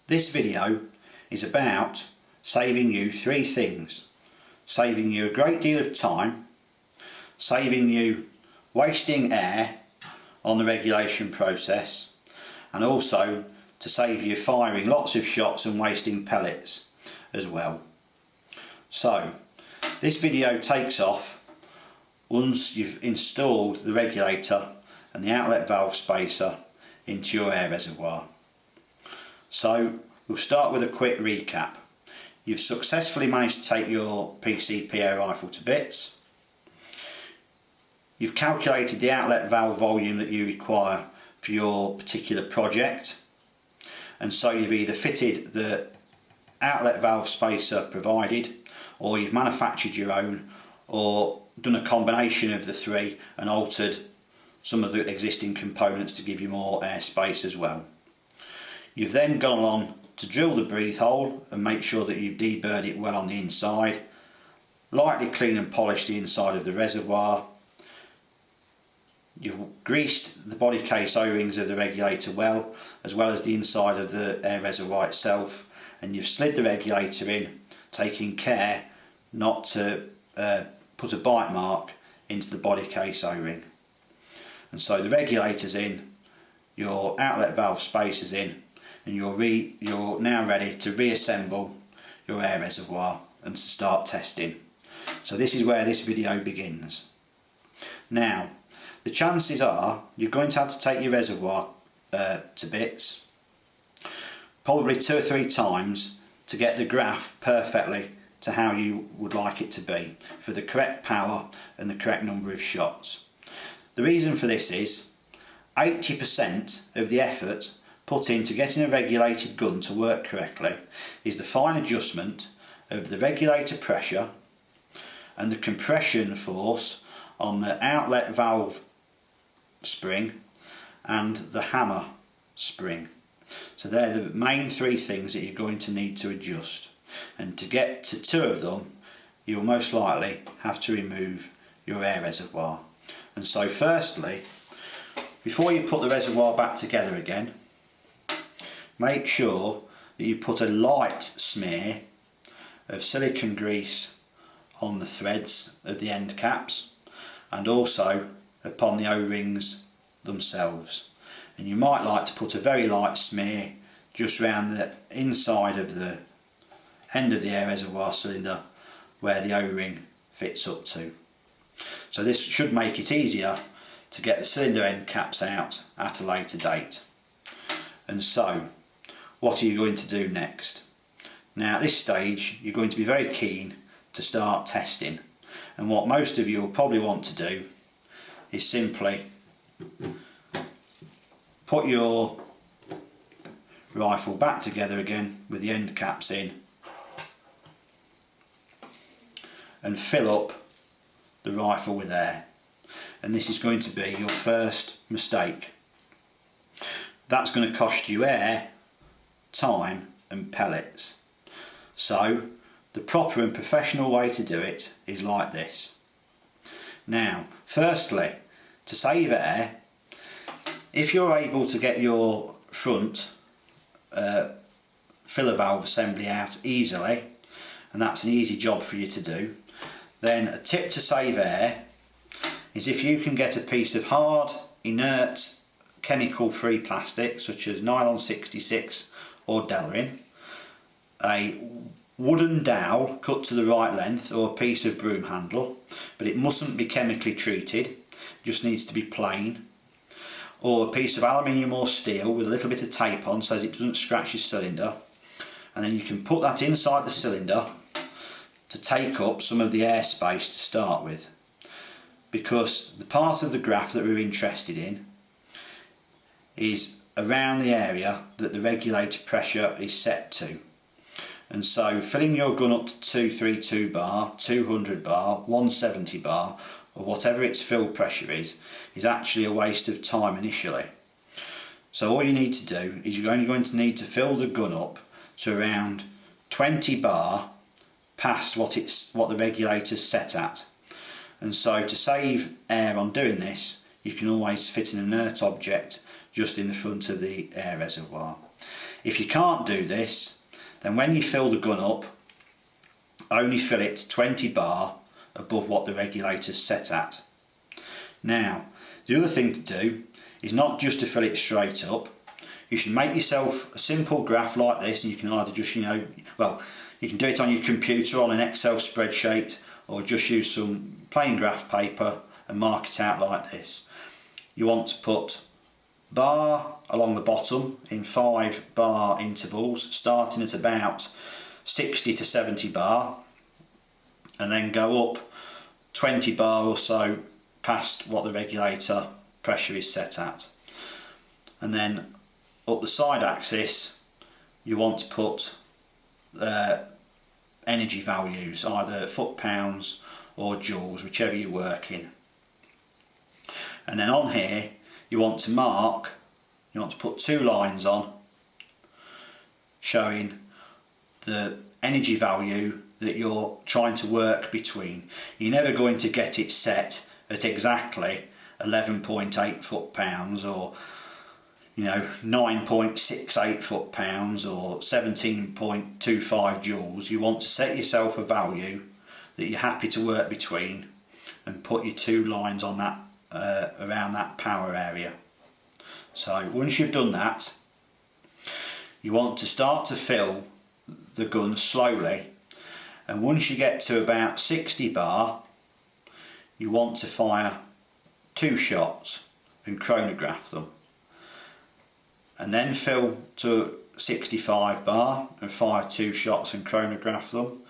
This video is about saving you three things. Saving you a great deal of time, saving you wasting air on the regulation process, and also to save you firing lots of shots and wasting pellets as well. So this video takes off once you've installed the regulator and the outlet valve spacer into your air reservoir. So we'll start with a quick recap. You've successfully managed to take your PCP air rifle to bits. You've calculated the outlet valve volume that you require for your particular project, and so you've either fitted the outlet valve spacer provided, or you've manufactured your own, or done a combination of the three and altered some of the existing components to give you more air space as well. You've then gone on to drill the breathe hole and make sure that you've deburred it well on the inside, lightly clean and polish the inside of the reservoir. You've greased the body case O-rings of the regulator well as the inside of the air reservoir itself, and you've slid the regulator in, taking care not to put a bite mark into the body case O-ring. And so the regulator's in, your outlet valve spacer's in, and you're now ready to reassemble your air reservoir and to start testing. So this is where this video begins. Now, the chances are you're going to have to take your reservoir to bits probably 2 or 3 times to get the graph perfectly to how you would like it to be for the correct power and the correct number of shots. The reason for this is 80% of the effort put into getting a regulated gun to work correctly is the fine adjustment of the regulator pressure and the compression force on the outlet valve spring and the hammer spring. So they're the main 3 things that you're going to need to adjust, and to get to 2 of them you'll most likely have to remove your air reservoir. And so firstly, before you put the reservoir back together again, make sure that you put a light smear of silicone grease on the threads of the end caps and also upon the O-rings themselves. And you might like to put a very light smear just around the inside of the end of the air reservoir cylinder where the O-ring fits up to. So this should make it easier to get the cylinder end caps out at a later date. And so what are you going to do next? Now at this stage you're going to be very keen to start testing, and what most of you will probably want to do is simply put your rifle back together again with the end caps in and fill up the rifle with air. And this is going to be your first mistake. That's going to cost you air, time and pellets. So the proper and professional way to do it is like this. Now firstly, to save air, if you're able to get your front filler valve assembly out easily, and that's an easy job for you to do, then a tip to save air is if you can get a piece of hard, inert, chemical free plastic such as nylon 66 or Delrin, a wooden dowel cut to the right length, or a piece of broom handle, but it mustn't be chemically treated, just needs to be plain, or a piece of aluminium or steel with a little bit of tape on so as it doesn't scratch your cylinder, and then you can put that inside the cylinder to take up some of the airspace to start with, because the part of the graph that we're interested in is around the area that the regulator pressure is set to. And so filling your gun up to 232 bar, 200 bar, 170 bar, or whatever its fill pressure is actually a waste of time initially. So all you need to do is you're only going to need to fill the gun up to around 20 bar past what the regulator's set at. And so to save air on doing this, you can always fit an inert object just in the front of the air reservoir. If you can't do this, then when you fill the gun up, only fill it 20 bar above what the regulator's set at. Now, the other thing to do is not just to fill it straight up. You should make yourself a simple graph like this, and you can either just, you can do it on your computer on an Excel spreadsheet, or just use some plain graph paper and mark it out like this. You want to put bar along the bottom in 5 bar intervals, starting at about 60 to 70 bar, and then go up 20 bar or so past what the regulator pressure is set at. And then up the side axis you want to put energy values, either foot-pounds or joules, whichever you work in. And then on here you want to put 2 lines on showing the energy value that you're trying to work between. You're never going to get it set at exactly 11.8 foot-pounds or 9.68 foot-pounds or 17.25 joules. You want to set yourself a value that you're happy to work between and put your 2 lines on that around that power area. So once you've done that, you want to start to fill the gun slowly, and once you get to about 60 bar you want to fire 2 shots and chronograph them, and then fill to 65 bar and fire 2 shots and chronograph them,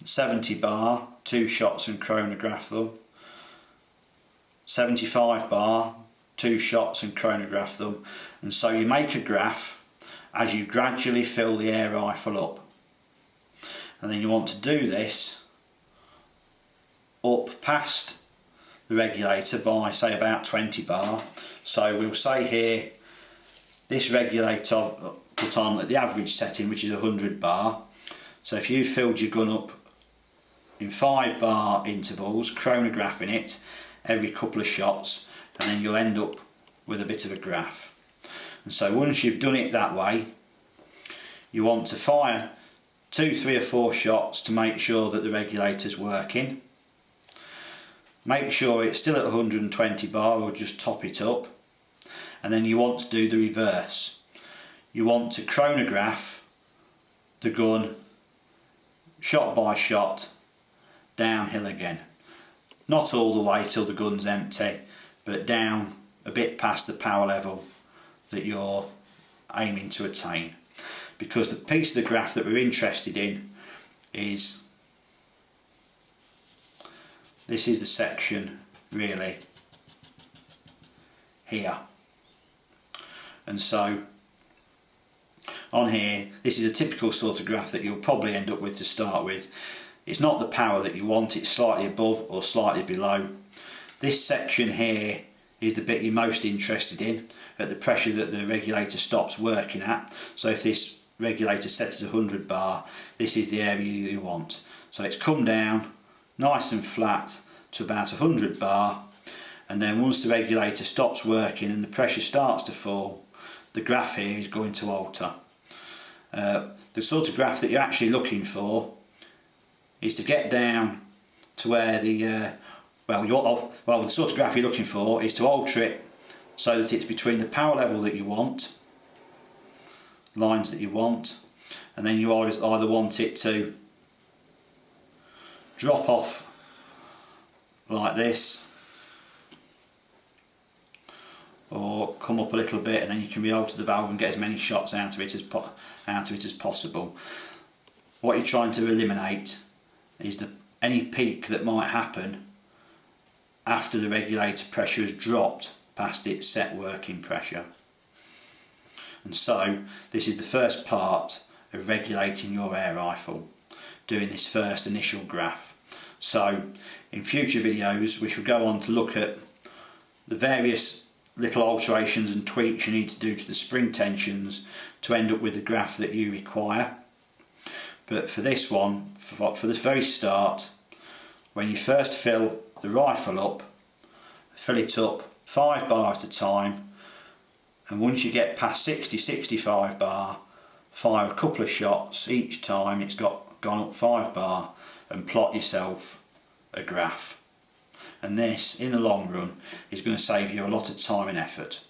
70 bar 2 shots and chronograph them, 75 bar 2 shots and chronograph them, and so you make a graph as you gradually fill the air rifle up. And then you want to do this up past the regulator by say about 20 bar. So we'll say here this regulator put on at the average setting, which is 100 bar. So if you filled your gun up in 5 bar intervals, chronographing it every couple of shots, and then you'll end up with a bit of a graph. And so once you've done it that way, you want to fire 2, 3 or 4 shots to make sure that the regulator's working. Make sure it's still at 120 bar or just top it up, and then you want to do the reverse. You want to chronograph the gun shot by shot downhill again. Not all the way till the gun's empty, but down a bit past the power level that you're aiming to attain. Because the piece of the graph that we're interested in is, this is the section really here. And so on here, this is a typical sort of graph that you'll probably end up with to start with. It's not the power that you want, it's slightly above or slightly below. This section here is the bit you're most interested in, at the pressure that the regulator stops working at. So if this regulator set at 100 bar, this is the area you want. So it's come down nice and flat to about 100 bar, and then once the regulator stops working and the pressure starts to fall, the graph here is going to alter. The sort of graph that you're actually looking for is to get down to where the the sort of graph you're looking for is to alter it so that it's between the power level that you want, lines that you want, and then you either want it to drop off like this or come up a little bit, and then you can re-alter the valve and get as many shots out of it as possible. What you're trying to eliminate is any peak that might happen after the regulator pressure has dropped past its set working pressure. And so this is the first part of regulating your air rifle, doing this first initial graph. So in future videos we shall go on to look at the various little alterations and tweaks you need to do to the spring tensions to end up with the graph that you require. But for this one, for the very start, when you first fill the rifle up, fill it up 5 bar at a time, and once you get past 60-65 bar, fire a couple of shots each time it's gone up 5 bar and plot yourself a graph. And this, in the long run, is going to save you a lot of time and effort.